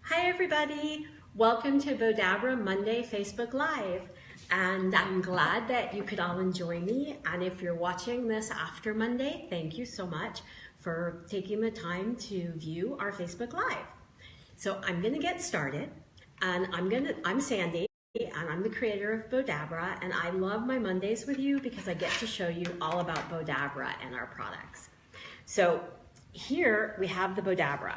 Hi everybody, welcome to Bowdabra Monday Facebook Live, and I'm glad that you could all enjoy me. And if you're watching this after Monday, thank you so much for taking the time to view our Facebook Live. So I'm gonna get started, and I'm Sandy, and I'm the creator of Bowdabra, and I love my Mondays with you because I get to show you all about Bowdabra and our products. So here we have the Bowdabra.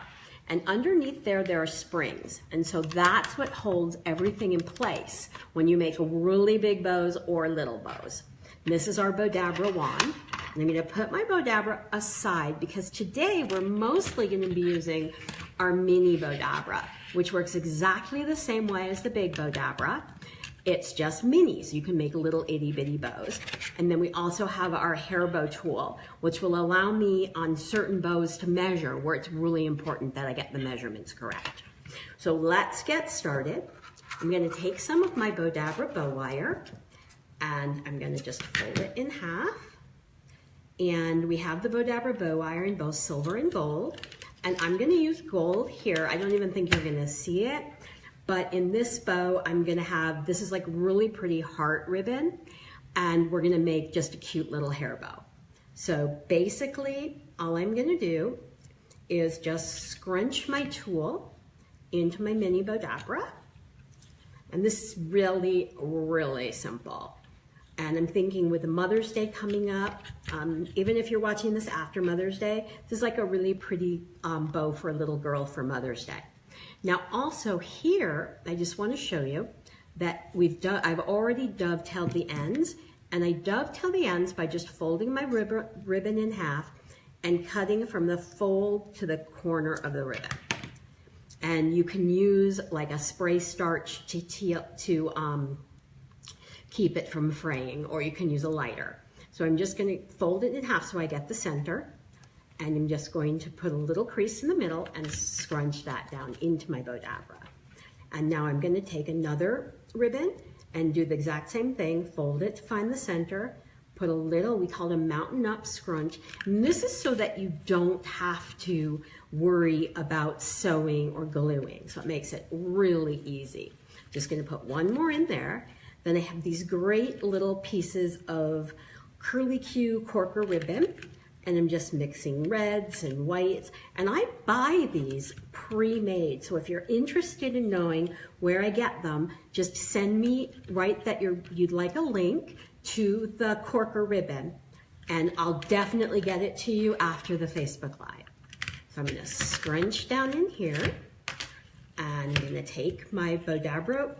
And underneath there are springs. And so that's what holds everything in place when you make really big bows or little bows. And this is our Bowdabra wand. And I'm gonna put my Bowdabra aside because today we're mostly gonna be using our Mini Bowdabra, which works exactly the same way as the big Bowdabra. It's just mini, so you can make little itty bitty bows. And then we also have our hair bow tool, which will allow me on certain bows to measure where it's really important that I get the measurements correct. So let's get started. I'm gonna take some of my Bowdabra bow wire and I'm gonna just fold it in half. And we have the Bowdabra bow wire in both silver and gold. And I'm gonna use gold here. I don't even think you're gonna see it. But in this bow, I'm gonna have, this is like really pretty heart ribbon, and we're gonna make just a cute little hair bow. So basically, all I'm gonna do is just scrunch my tool into my Mini Bowdabra. And this is really, really simple. And I'm thinking with Mother's Day coming up, even if you're watching this after Mother's Day, this is like a really pretty bow for a little girl for Mother's Day. Now also here, I just want to show you that I've already dovetailed the ends, and I dovetail the ends by just folding my ribbon in half and cutting from the fold to the corner of the ribbon. And you can use like a spray starch to keep it from fraying, or you can use a lighter. So I'm just going to fold it in half so I get the center. And I'm just going to put a little crease in the middle and scrunch that down into my Bowdabra. And now I'm going to take another ribbon and do the exact same thing, fold it to find the center, put a little, we call it a mountain up scrunch. And this is so that you don't have to worry about sewing or gluing. So it makes it really easy. Just going to put one more in there. Then I have these great little pieces of curly Q korker ribbon. And I'm just mixing reds and whites. And I buy these pre-made. So if you're interested in knowing where I get them, just send me, write that you'd like a link to the korker ribbon. And I'll definitely get it to you after the Facebook Live. So I'm gonna scrunch down in here. And I'm gonna take my Bowdabra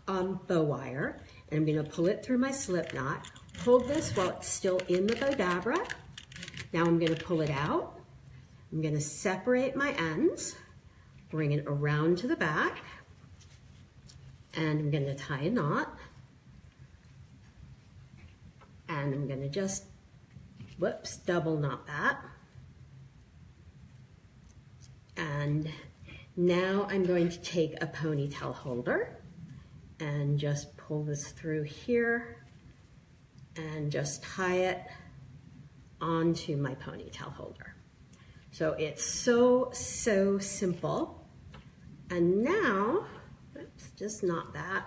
bow wire. And I'm gonna pull it through my slip knot. Hold this while it's still in the Bowdabra. Now I'm going to pull it out. I'm going to separate my ends, bring it around to the back, and I'm going to tie a knot. And I'm going to just, double knot that. And now I'm going to take a ponytail holder and just pull this through here and just tie it onto my ponytail holder. So it's so simple. And now, just knot that.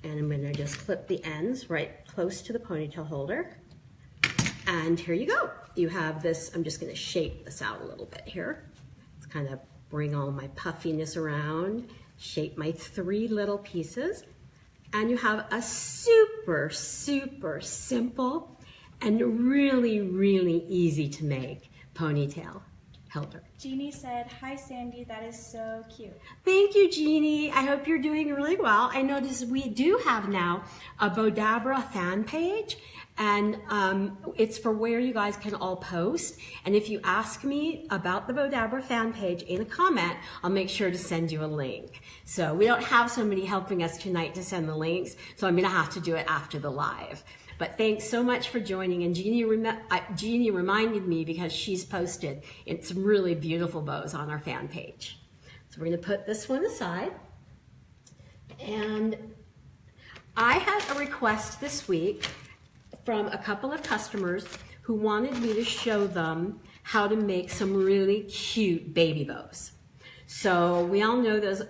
And I'm gonna just clip the ends right close to the ponytail holder. And here you go. You have this, I'm just gonna shape this out a little bit here. Let's kind of bring all my puffiness around, shape my three little pieces. And you have a super simple and really easy to make ponytail holder. Jeannie said, "Hi Sandy, that is so cute." Thank you, Jeannie. I hope you're doing really well. I noticed we do have now a Bowdabra fan page, and it's for where you guys can all post. And if you ask me about the Bowdabra fan page in a comment, I'll make sure to send you a link. So we don't have somebody helping us tonight to send the links, so I'm gonna have to do it after the live. But thanks so much for joining. And Jeannie reminded me because she's posted some really beautiful bows on our fan page. So we're gonna put this one aside. And I had a request this week from a couple of customers who wanted me to show them how to make some really cute baby bows. So we all know those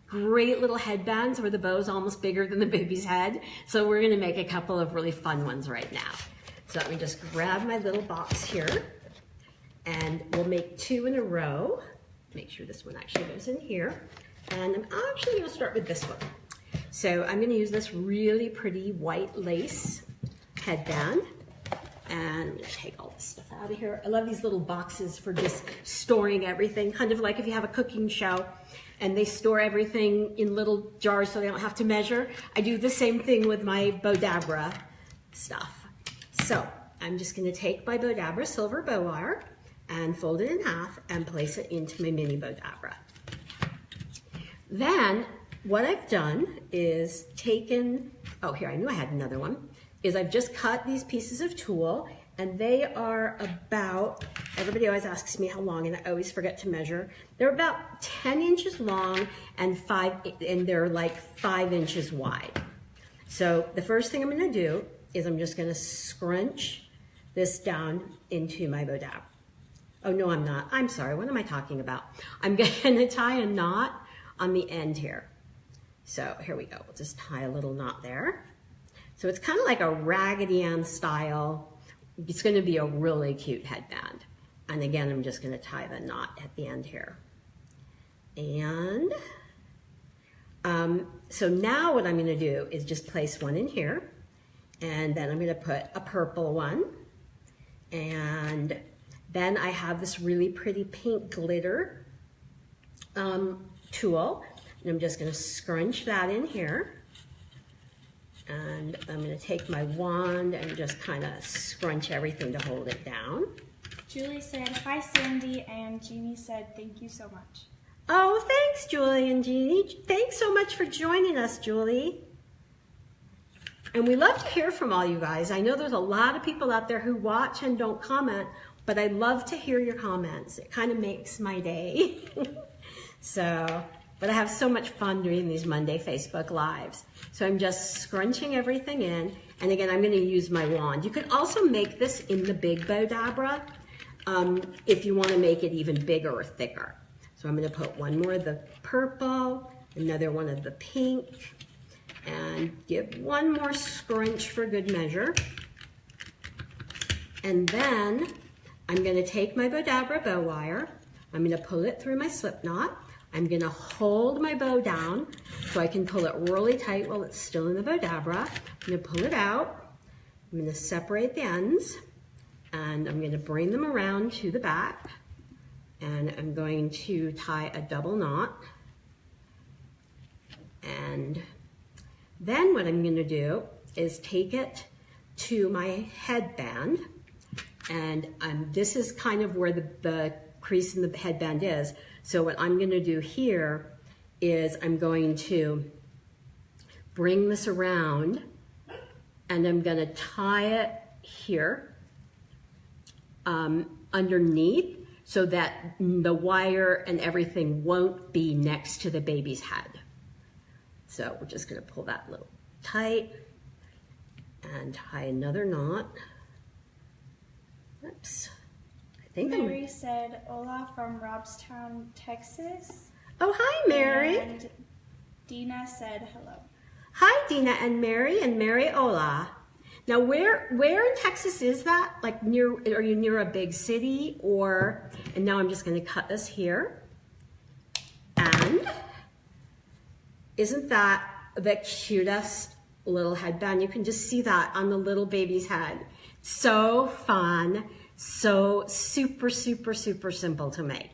great little headbands where the bow's almost bigger than the baby's head. So we're gonna make a couple of really fun ones right now. So let me just grab my little box here and we'll make 2 in a row. Make sure this one actually goes in here. And I'm actually gonna start with this one. So I'm gonna use this really pretty white lace headband. And I'm gonna take all this stuff out of here. I love these little boxes for just storing everything, kind of like if you have a cooking show and they store everything in little jars so they don't have to measure. I do the same thing with my Bowdabra stuff. So I'm just gonna take my Bowdabra silver bow wire and fold it in half and place it into my Mini Bowdabra. Then what I've done is taken, oh here, I knew I had another one, is I've just cut these pieces of tulle and they are about, everybody always asks me how long and I always forget to measure. They're about 10 inches long and they're like 5 inches wide. So the first thing I'm gonna do is I'm just gonna scrunch this down into my Bowdabra. Oh no, I'm not. I'm sorry, what am I talking about? I'm gonna tie a knot on the end here. So here we go, we'll just tie a little knot there. So it's kind of like a Raggedy Ann style. It's gonna be a really cute headband. And again, I'm just gonna tie the knot at the end here. And so now what I'm gonna do is just place one in here. And then I'm gonna put a purple one. And then I have this really pretty pink glitter tulle. And I'm just gonna scrunch that in here. And I'm gonna take my wand and just kind of scrunch everything to hold it down. Julie said, hi Sandy, and Jeannie said, thank you so much. Oh, thanks Julie and Jeannie. Thanks so much for joining us, Julie. And we love to hear from all you guys. I know there's a lot of people out there who watch and don't comment, but I love to hear your comments. It kind of makes my day. But I have so much fun doing these Monday Facebook Lives. So I'm just scrunching everything in. And again, I'm gonna use my wand. You can also make this in the big Bowdabra if you wanna make it even bigger or thicker. So I'm gonna put one more of the purple, another one of the pink, and give one more scrunch for good measure. And then I'm gonna take my Bowdabra bow wire, I'm gonna pull it through my slip knot, I'm gonna hold my bow down so I can pull it really tight while it's still in the Bowdabra. I'm gonna pull it out, I'm gonna separate the ends, and I'm gonna bring them around to the back, and I'm going to tie a double knot. And then what I'm gonna do is take it to my headband, and this is kind of where the crease in the headband is. So what I'm gonna do here is I'm going to bring this around and I'm gonna tie it here underneath so that the wire and everything won't be next to the baby's head. So we're just gonna pull that a little tight and tie another knot. Oops. Mary said, hola from Robstown, Texas. Oh, hi, Mary. And Dina said hello. Hi, Dina and Mary, hola. Now, where in Texas is that? Like are you near a big city or, and now I'm just gonna cut this here. And isn't that the cutest little headband? You can just see that on the little baby's head. So fun. So super, super, super simple to make.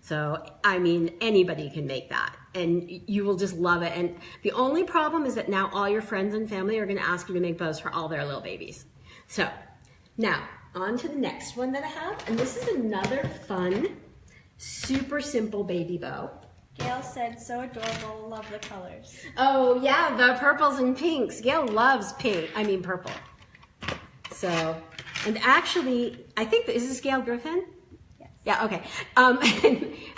So, I mean, anybody can make that and you will just love it. And the only problem is that now all your friends and family are gonna ask you to make bows for all their little babies. So, now, on to the next one that I have. And this is another fun, super simple baby bow. Gail said, so adorable, love the colors. Oh yeah, the purples and pinks. Gail loves purple. So, and actually, I think, is this Gail Griffin? Yes. Yeah, okay.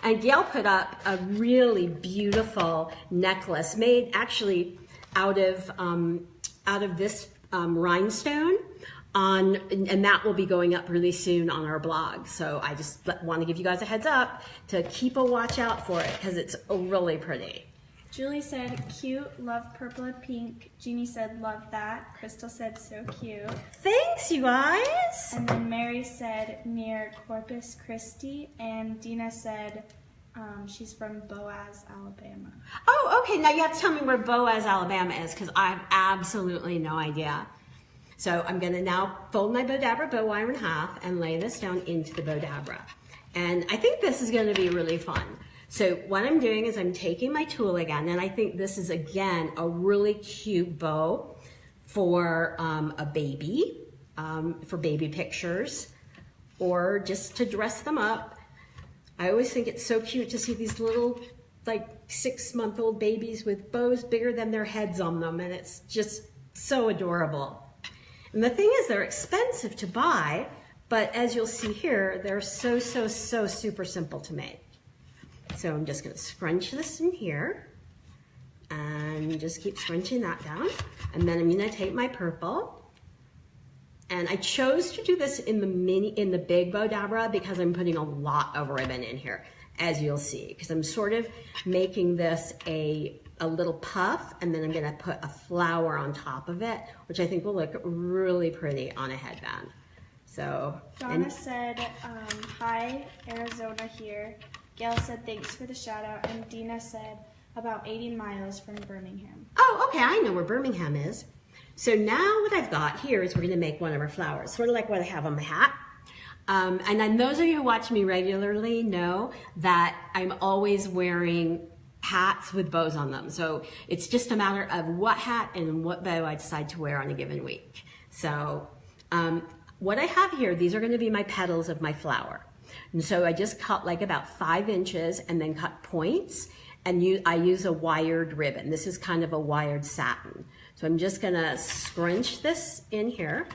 And Gail put up a really beautiful necklace made actually out of this rhinestone. and that will be going up really soon on our blog. So I just want to give you guys a heads up to keep a watch out for it because it's really pretty. Julie said, cute, love purple and pink. Jeannie said, love that. Crystal said, so cute. Thanks, you guys. And then Mary said, near Corpus Christi. And Dina said, she's from Boaz, Alabama. Oh, okay. Now you have to tell me where Boaz, Alabama is because I have absolutely no idea. So I'm going to now fold my Bowdabra bow wire in half and lay this down into the Bowdabra. And I think this is going to be really fun. So what I'm doing is I'm taking my tulle again, and I think this is, again, a really cute bow for a baby, for baby pictures, or just to dress them up. I always think it's so cute to see these little, like, 6-month-old babies with bows bigger than their heads on them, and it's just so adorable. And the thing is, they're expensive to buy, but as you'll see here, they're so super simple to make. So I'm just going to scrunch this in here and just keep scrunching that down. And then I'm going to take my purple, and I chose to do this in the big Bowdabra because I'm putting a lot of ribbon in here, as you'll see, because I'm sort of making this a little puff, and then I'm going to put a flower on top of it, which I think will look really pretty on a headband. So Donna said, hi, Arizona here. Gail said, thanks for the shout out. And Dina said, about 80 miles from Birmingham. Oh, okay, I know where Birmingham is. So now what I've got here is we're going to make one of our flowers, sort of like what I have on my hat. And then those of you who watch me regularly know that I'm always wearing hats with bows on them. So it's just a matter of what hat and what bow I decide to wear on a given week. So what I have here, these are going to be my petals of my flower. And so I just cut like about 5 inches and then cut points, and I use a wired ribbon. This is kind of a wired satin. So I'm just gonna scrunch this in here,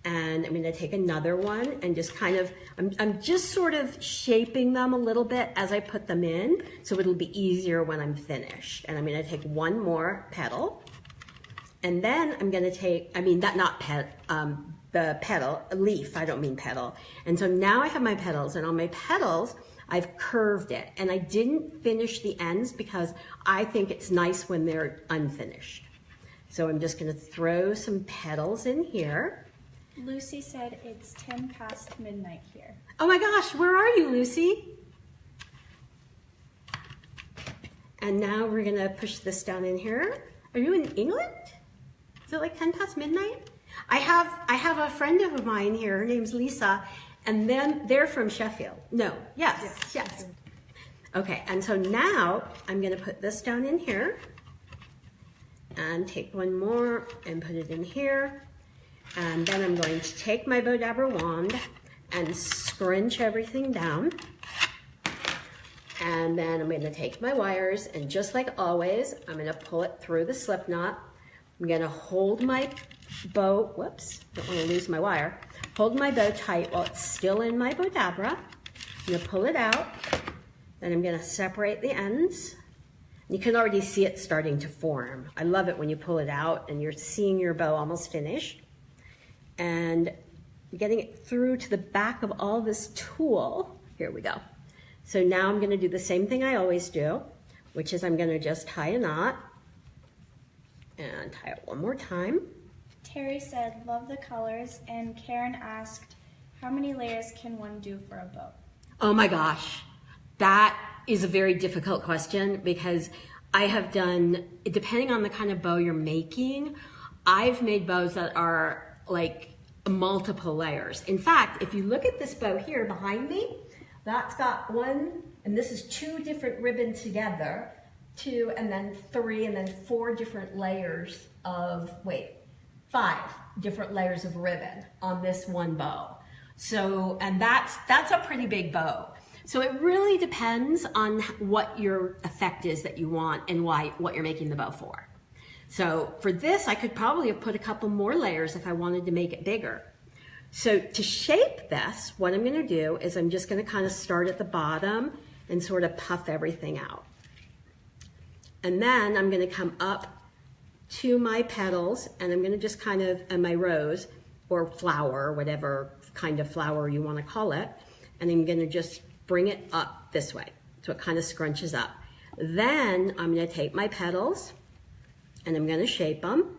and I'm gonna take another one and just kind of, I'm just sort of shaping them a little bit as I put them in, so it'll be easier when I'm finished. And I'm gonna take one more petal, and then I'm gonna take, the petal, leaf, I don't mean petal. And so now I have my petals, and on my petals, I've curved it. And I didn't finish the ends because I think it's nice when they're unfinished. So I'm just gonna throw some petals in here. Lucy said it's 10 past midnight here. Oh my gosh, where are you, Lucy? And now we're gonna push this down in here. Are you in England? Is it like 10 past midnight? I have a friend of mine here, her name's Lisa, and then they're from Sheffield. No, yes. Okay, and so now I'm gonna put this down in here and take one more and put it in here. And then I'm going to take my Bowdabra wand and scrunch everything down. And then I'm gonna take my wires, and just like always, I'm gonna pull it through the slip knot. I'm gonna hold my bow, whoops, don't wanna lose my wire. Hold my bow tight while it's still in my Bowdabra. I'm gonna pull it out, then I'm gonna separate the ends. You can already see it starting to form. I love it when you pull it out and you're seeing your bow almost finished. And getting it through to the back of all this tulle. Here we go. So now I'm gonna do the same thing I always do, which is I'm gonna just tie a knot and tie it one more time. Terry said, love the colors, and Karen asked, how many layers can one do for a bow? Oh my gosh, that is a very difficult question because I have done, depending on the kind of bow you're making, I've made bows that are like multiple layers. In fact, if you look at this bow here behind me, that's got 1, and this is 2 different ribbons together, 2 and then 3 and then 4 different layers of, 5 different layers of ribbon on this one bow. So, and that's a pretty big bow. So it really depends on what your effect is that you want and what you're making the bow for. So for this, I could probably have put a couple more layers if I wanted to make it bigger. So to shape this, what I'm gonna do is I'm just gonna kind of start at the bottom and sort of puff everything out. And then I'm gonna come up to my petals, and I'm gonna just kind of, and my rose, or flower, whatever kind of flower you want to call it. And I'm going to just bring it up this way. So it kind of scrunches up. Then I'm going to take my petals and I'm going to shape them.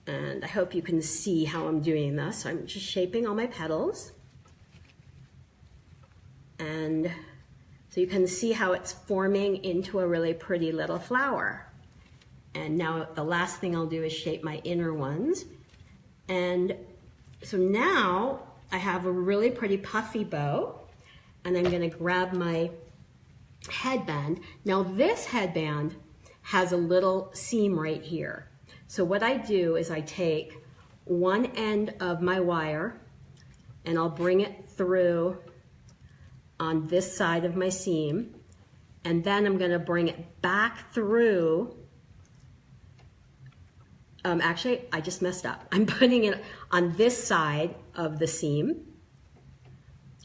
And I hope you can see how I'm doing this. So I'm just shaping all my petals. And so you can see how it's forming into a really pretty little flower. And now the last thing I'll do is shape my inner ones. And so now I have a really pretty puffy bow. And I'm going to grab my headband. Now this headband has a little seam right here. So what I do is I take one end of my wire and I'll bring it through on this side of my seam, and then I'm going to bring it back through. Actually, I just messed up. I'm putting it on this side of the seam,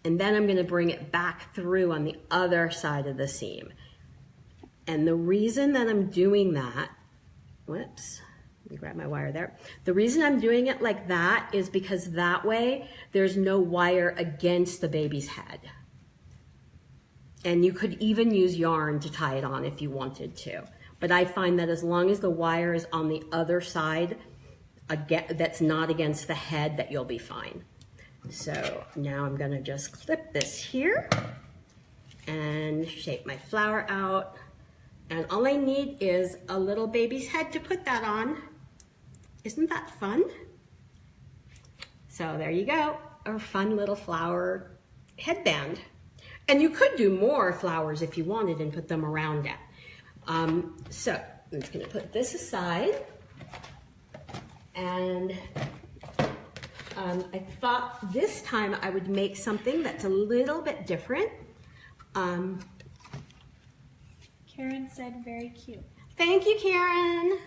and then I'm going to bring it back through on the other side of the seam. And the reason that I'm doing that, whoops, let me grab my wire there. The reason I'm doing it like that is because that way there's no wire against the baby's head. And you could even use yarn to tie it on if you wanted to. But I find that as long as the wire is on the other side, that's not against the head, that you'll be fine. So now I'm gonna just clip this here and shape my flower out. And all I need is a little baby's head to put that on. Isn't that fun? So there you go, a fun little flower headband. And you could do more flowers if you wanted and put them around it. So I'm just gonna put this aside. And I thought this time I would make something that's a little bit different. Karen said very cute. Thank you, Karen.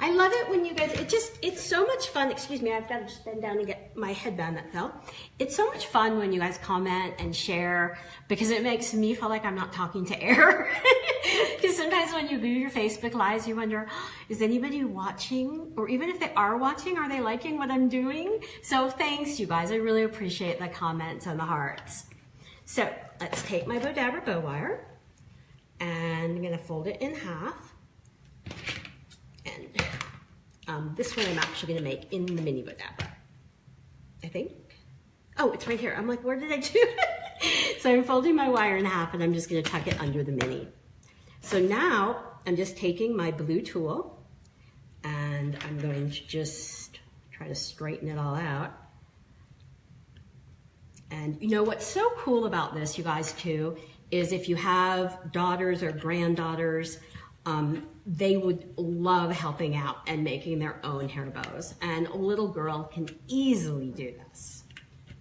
I love it when you guys, it's so much fun. Excuse me, I've got to just bend down and get my headband that fell. It's so much fun when you guys comment and share, because it makes me feel like I'm not talking to air. Because sometimes when you do your Facebook Lives, you wonder, is anybody watching? Or even if they are watching, are they liking what I'm doing? So thanks, you guys. I really appreciate the comments and the hearts. So let's take my Bowdabra bow wire, and I'm going to fold it in half. And this one I'm actually going to make in the Mini Bowdabra, I think. Oh, it's right here. I'm like, where did I do it? So I'm folding my wire in half, and I'm just going to tuck it under the Mini. So now I'm just taking my blue tulle, and I'm going to just try to straighten it all out. And you know what's so cool about this, you guys, too, is if you have daughters or granddaughters, they would love helping out and making their own hair bows. And a little girl can easily do this.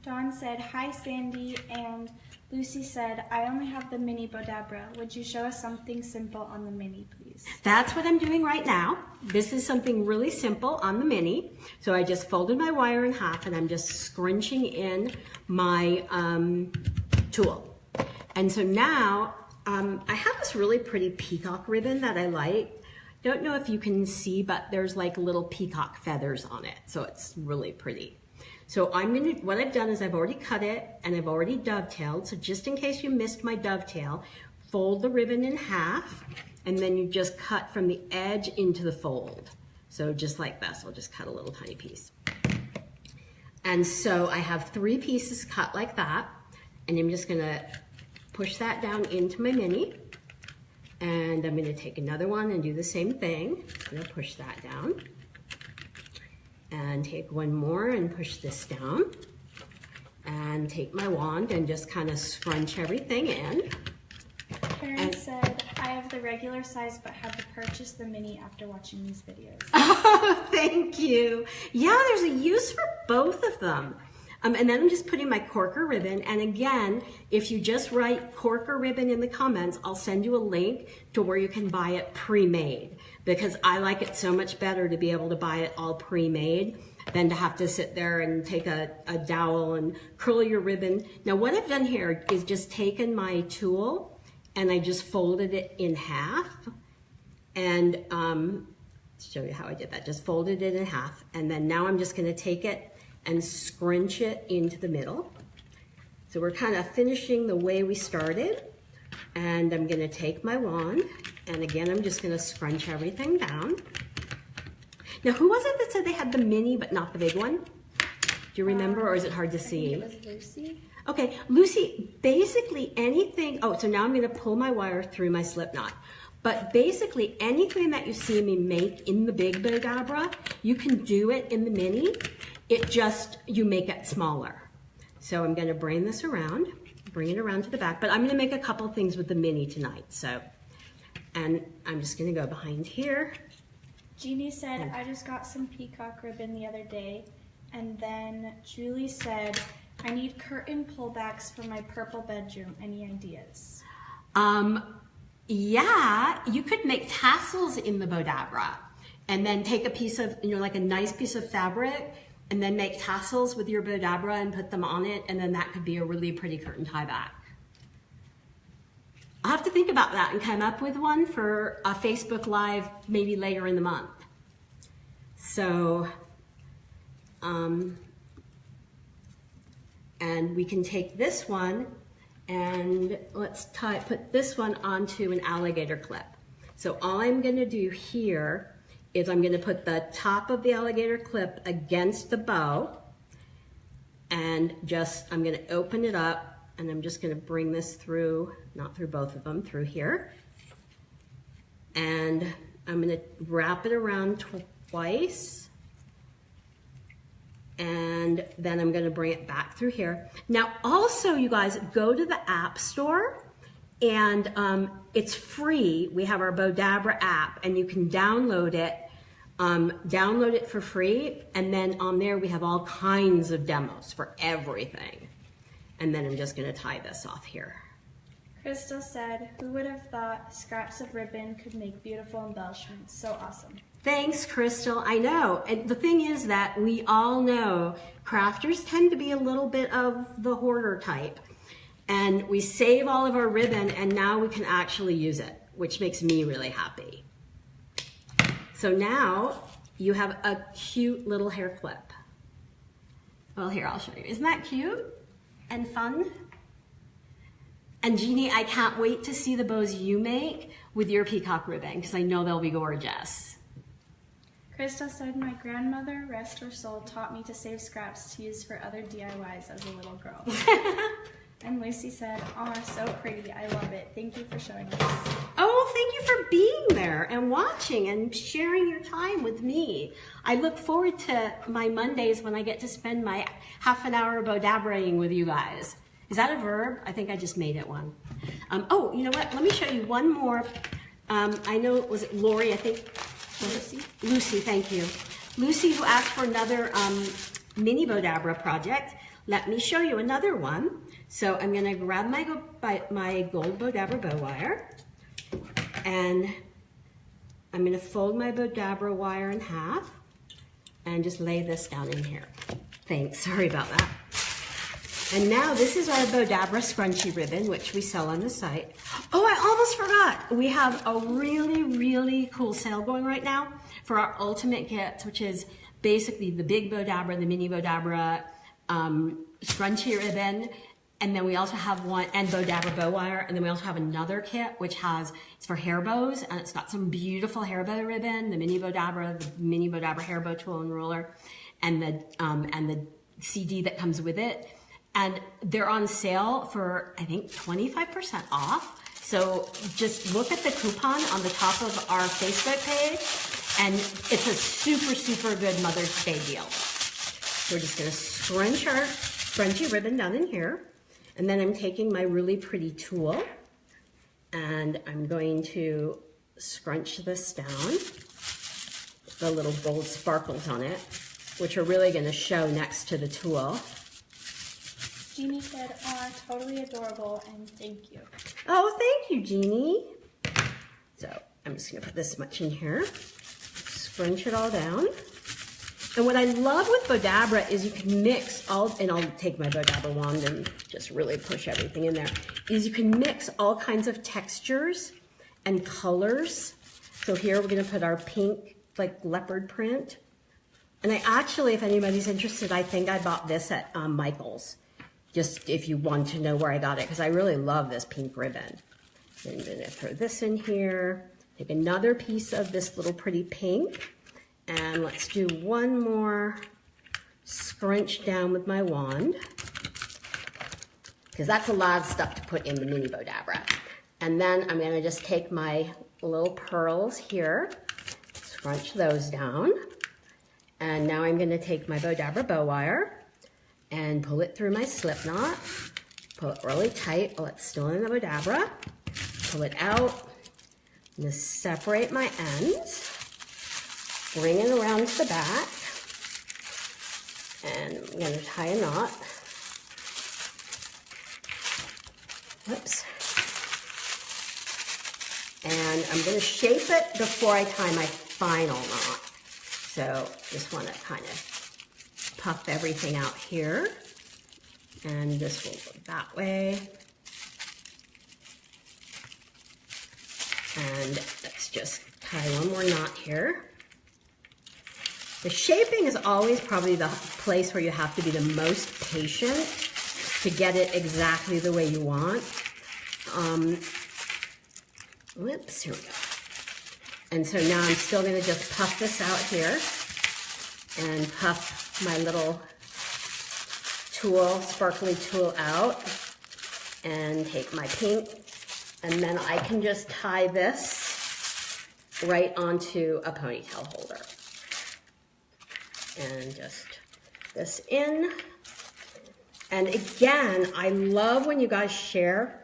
Dawn said, hi, Sandy. And Lucy said, I only have the Mini Bowdabra. Would you show us something simple on the Mini, please? That's what I'm doing right now. This is something really simple on the Mini. So I just folded my wire in half, and I'm just scrunching in my tulle. And so now, I have this really pretty peacock ribbon that I like. Don't know if you can see, but there's like little peacock feathers on it. So it's really pretty. So what I've done is I've already cut it and I've already dovetailed. So just in case you missed my dovetail, fold the ribbon in half, and then you just cut from the edge into the fold. So just like this, I'll just cut a little tiny piece. And so I have 3 pieces cut like that, and I'm just gonna push that down into my Mini, and I'm going to take another one and do the same thing. I'm going to push that down, and take one more and push this down, and take my wand and just kind of scrunch everything in. Karen said, I have the regular size but had to purchase the Mini after watching these videos. Oh, thank you. Yeah, there's a use for both of them. And then I'm just putting my korker ribbon. And again, if you just write korker ribbon in the comments, I'll send you a link to where you can buy it pre-made, because I like it so much better to be able to buy it all pre-made than to have to sit there and take a dowel and curl your ribbon. Now what I've done here is just taken my tulle and I just folded it in half. And show you how I did that. Just folded it in half, and then now I'm just gonna take it and scrunch it into the middle. So we're kind of finishing the way we started, and I'm gonna take my wand, and again, I'm just gonna scrunch everything down. Now, who was it that said they had the mini but not the big one? Do you remember, or is it hard to see? I think it was Lucy. Okay, Lucy, basically anything, oh, so now I'm gonna pull my wire through my slip knot. But basically anything that you see me make in the big Bowdabra, you can do it in the mini. It just, you make it smaller. So I'm gonna bring this around, bring it around to the back, but I'm gonna make a couple things with the mini tonight, so. And I'm just gonna go behind here. Jeannie said, I just got some Peacock ribbon the other day. And then Julie said, I need curtain pullbacks for my purple bedroom. Any ideas? Yeah, you could make tassels in the Bowdabra and then take a piece of, like a nice piece of fabric and then make tassels with your Bowdabra and put them on it, and then that could be a really pretty curtain tie back. I'll have to think about that and come up with one for a Facebook Live maybe later in the month. So, and we can take this one and let's put this one onto an alligator clip. So all I'm gonna do here is I'm gonna put the top of the alligator clip against the bow, and I'm gonna open it up, and I'm just gonna bring this through, not through both of them, through here. And I'm gonna wrap it around twice. And then I'm gonna bring it back through here. Now also, you guys, go to the App Store, and it's free. We have our Bowdabra app, and you can download it for free, and then on there we have all kinds of demos for everything. And then I'm just gonna tie this off here. Crystal said, who would have thought scraps of ribbon could make beautiful embellishments? So awesome. Thanks, Crystal. I know. And the thing is that we all know crafters tend to be a little bit of the hoarder type. And we save all of our ribbon, and now we can actually use it, which makes me really happy. So now you have a cute little hair clip. Well, here, I'll show you. Isn't that cute and fun? And Jeannie, I can't wait to see the bows you make with your peacock ribbon, because I know they'll be gorgeous. Krista said, my grandmother, rest her soul, taught me to save scraps to use for other DIYs as a little girl. And Lucy said, oh, so pretty. I love it. Thank you for showing us. Oh, thank you for being there and watching and sharing your time with me. I look forward to my Mondays when I get to spend my half an hour Bowdabraing with you guys. Is that a verb? I think I just made it one. Oh, you know what? Let me show you one more. I know, was it Lori, I think? Lucy. Lucy, thank you. Lucy, who asked for another Mini Bowdabra project. Let me show you another one. So I'm gonna grab my gold Bowdabra Bow Wire, and I'm gonna fold my Bowdabra wire in half and just lay this down in here. Thanks, sorry about that. And now this is our Bowdabra scrunchy ribbon, which we sell on the site. Oh, I almost forgot. We have a really, really cool sale going right now for our ultimate kits, which is basically the big Bowdabra, the mini Bowdabra, scrunchy ribbon. And then we also have one, and Bowdabra Bow Wire. And then we also have another kit, which it's for hair bows, and it's got some beautiful hair bow ribbon, the mini Bowdabra hair bow tool and roller, and the CD that comes with it. And they're on sale for, I think, 25% off. So just look at the coupon on the top of our Facebook page, and it's a super, super good Mother's Day deal. So we're just gonna scrunch our scrunchy ribbon down in here, and then I'm taking my really pretty tool, and I'm going to scrunch this down, the little gold sparkles on it, which are really gonna show next to the tool. Jeannie said, oh, totally adorable, and thank you. Oh, thank you, Jeannie. So I'm just gonna put this much in here, scrunch it all down. And what I love with Bowdabra is you can mix and I'll take my Bowdabra wand and just really push everything in there, is you can mix all kinds of textures and colors. So here we're gonna put our pink like leopard print. And I actually, if anybody's interested, I think I bought this at Michael's. Just if you want to know where I got it, because I really love this pink ribbon. And I'm gonna throw this in here. Take another piece of this little pretty pink. And let's do one more scrunch down with my wand. Because that's a lot of stuff to put in the Mini Bowdabra. And then I'm gonna just take my little pearls here, scrunch those down. And now I'm gonna take my Bowdabra Bow Wire and pull it through my slip knot. Pull it really tight while it's still in the Bowdabra. Pull it out. I'm gonna separate my ends. Bring it around to the back. And I'm gonna tie a knot. Whoops. And I'm going to shape it before I tie my final knot. So just want to kind of puff everything out here. And this will go that way. And let's just tie one more knot here. The shaping is always probably the place where you have to be the most patient to get it exactly the way you want. Whoops, here we go. And so now I'm still gonna just puff this out here and puff my little tulle, sparkly tulle out and take my pink, and then I can just tie this right onto a ponytail holder. And just this in. And again, I love when you guys share,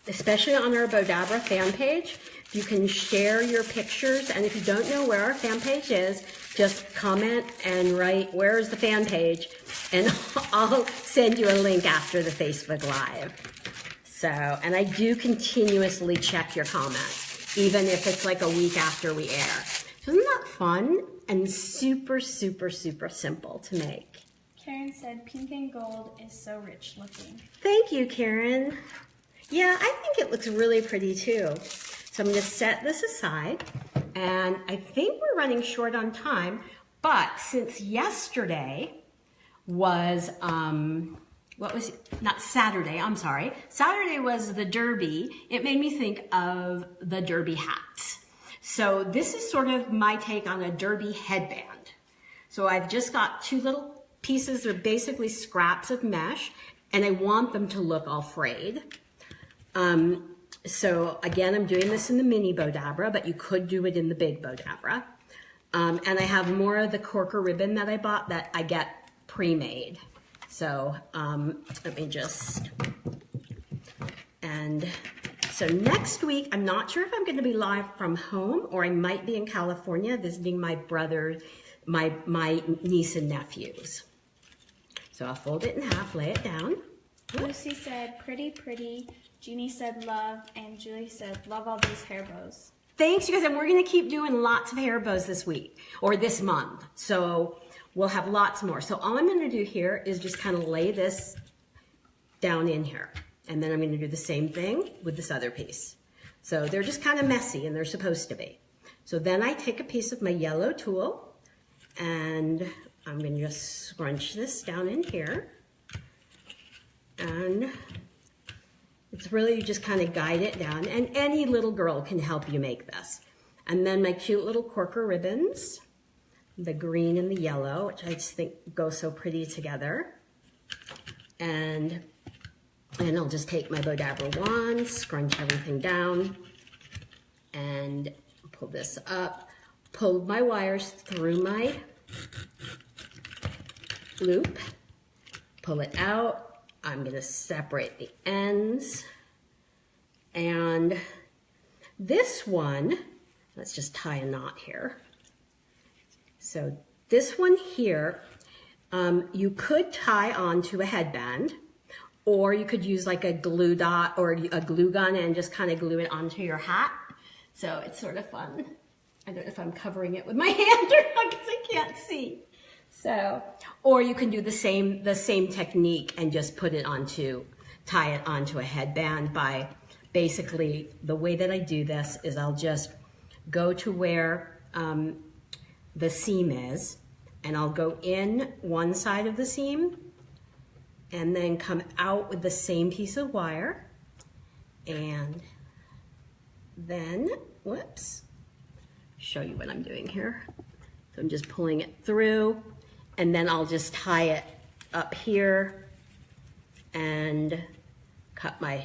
especially on our Bowdabra fan page. You can share your pictures, and if you don't know where our fan page is, just comment and write, "Where's the fan page?" And I'll send you a link after the Facebook Live. So, and I do continuously check your comments, even if it's like a week after we air. So isn't that fun and super, super, super simple to make? Karen said, pink and gold is so rich looking. Thank you, Karen. Yeah, I think it looks really pretty too. So I'm going to set this aside, and I think we're running short on time, but since yesterday was, not Saturday, I'm sorry. Saturday was the Derby. It made me think of the Derby hats. So this is sort of my take on a Derby headband. So I've just got two little pieces of basically scraps of mesh, and I want them to look all frayed. So again, I'm doing this in the Mini Bowdabra, but you could do it in the big Bowdabra. And I have more of the korker ribbon that I bought that I get pre-made. So let me just, and so next week, I'm not sure if I'm going to be live from home, or I might be in California visiting my brother, my niece and nephews. So I'll fold it in half, lay it down. Lucy said, pretty, pretty. Jeannie said, love. And Julie said, love all these hair bows. Thanks, you guys. And we're going to keep doing lots of hair bows this week, or this month. So we'll have lots more. So all I'm going to do here is just kind of lay this down in here. And then I'm going to do the same thing with this other piece. So they're just kind of messy, and they're supposed to be. So then I take a piece of my yellow tulle, and I'm going to just scrunch this down in here. And it's really, you just kind of guide it down, and any little girl can help you make this. And then my cute little korker ribbons, the green and the yellow, which I just think go so pretty together. And I'll just take my Bowdabra wand, scrunch everything down, and pull this up, pull my wires through my loop, pull it out. I'm going to separate the ends, and this one, let's just tie a knot here. So this one here, you could tie onto a headband, or you could use like a glue dot or a glue gun and just kind of glue it onto your hat. So it's sort of fun. I don't know if I'm covering it with my hand or not because I can't see. So, or you can do the same technique and just put it onto, tie it onto a headband by basically, the way that I do this is I'll just go to where the seam is, and I'll go in one side of the seam and then come out with the same piece of wire, and then, whoops, show you what I'm doing here. So I'm just pulling it through, and then I'll just tie it up here and cut my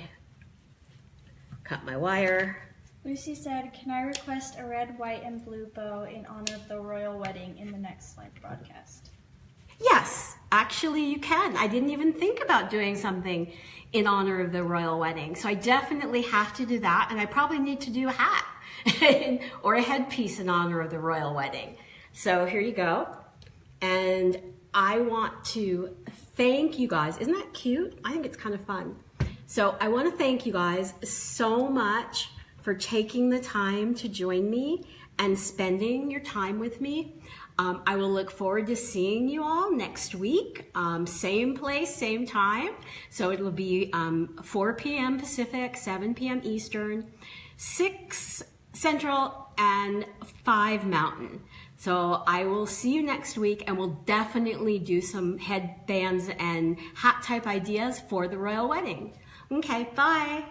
wire. Lucy said, can I request a red, white, and blue bow in honor of the royal wedding in the next live broadcast? Yes, actually you can. I didn't even think about doing something in honor of the royal wedding. So I definitely have to do that, and I probably need to do a hat or a headpiece in honor of the royal wedding. So here you go. And I want to thank you guys. Isn't that cute? I think it's kind of fun. So I want to thank you guys so much for taking the time to join me and spending your time with me. I will look forward to seeing you all next week, same place, same time. So it will be 4 p.m. Pacific, 7 p.m. Eastern, 6 Central, and 5 Mountain. So I will see you next week, and we'll definitely do some headbands and hat type ideas for the royal wedding. Okay, bye.